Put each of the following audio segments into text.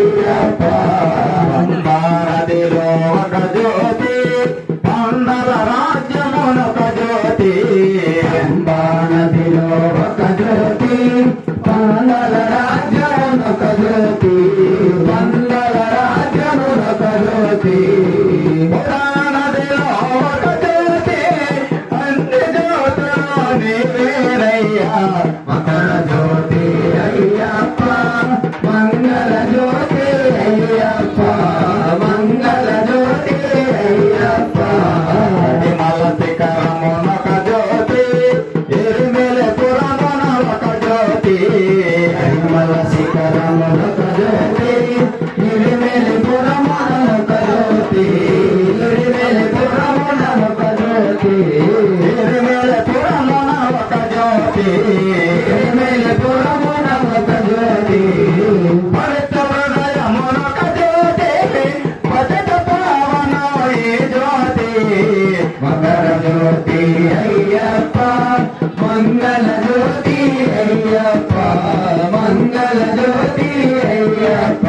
అయ్యప్ప భారతిలో ఒక జ్యోతి పండల రాజ్యమునొక జ్యోతి భారతిలో ఒక జ్యోతి పండల రాజ్యమునొక జ్యోతి పండల రాజ్యమునొక జ్యోతి పురాణదిలో ఒక జ్యోతి అన్ని జ్యోతులు నీవేనయ్యా మకర జ్యోతి అయ్యప్ప మంగళ జ్యోతి అయ్యప్ప మంగళ జ్యోతి అయ్యప్ప హిమల శిఖరమునొక జ్యోతి ఎరిమెలపురమున ఒక జ్యోతి హిమల శిఖరమునొక జ్యోతి ఎరిమెలపురమున ఒక జ్యోతి ఎరిమెలపురమున ఒక జ్యోతి ఎరిమెలపురమున ఒక జ్యోతి ఎరిమెలపురమున ఒక జ్యోతి పవిత్ర హృదయమునొక జ్యోతి పతిత పావన ఈ జ్యోతి మకర జ్యోతి అయ్యప్ప మంగళ జ్యోతి అయ్యప్ప మంగళ జ్యోతి అయ్యప్ప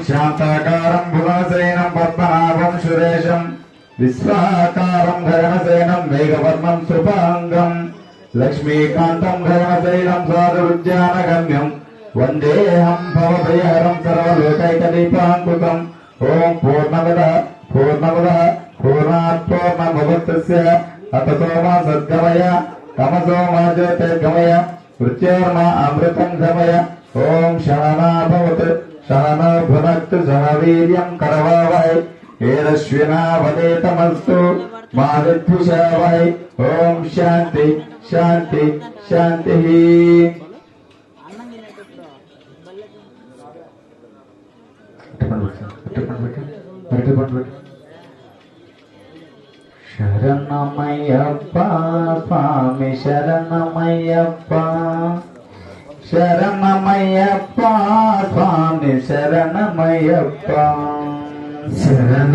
శాంతాకారం భువనసేనం పద్మనాభం సురేశం విశ్వాకారం గగనసేనం మేఘవర్ణం శుభాంగం లక్ష్మీకాంతం గగనశైలం సాధురుద్యానగమ్యం వందేహం భవభయహరం సర్వలోకైకదీపాంకుతం ఓం పూర్ణమద పూర్ణాత్ పూర్ణముదస్య అతసోమా సద్గమయ తమసోమా జ్యోతిర్గమయ మృత్యోర్మా అమృతం గమయ ఓం శరణాభవత్ శరణో భునక్తు శరవీర్యం కరవావహై ఏరశ్వినావదేతమస్తు మా విద్విషావహై ఓం శాంతి శాంతి శాంతి శరణమయ్యప్ప స్వామి శరణమయ్యప్ప శరణమయ్యప్ప స్వామి శరణమయ్యప్ప శరణ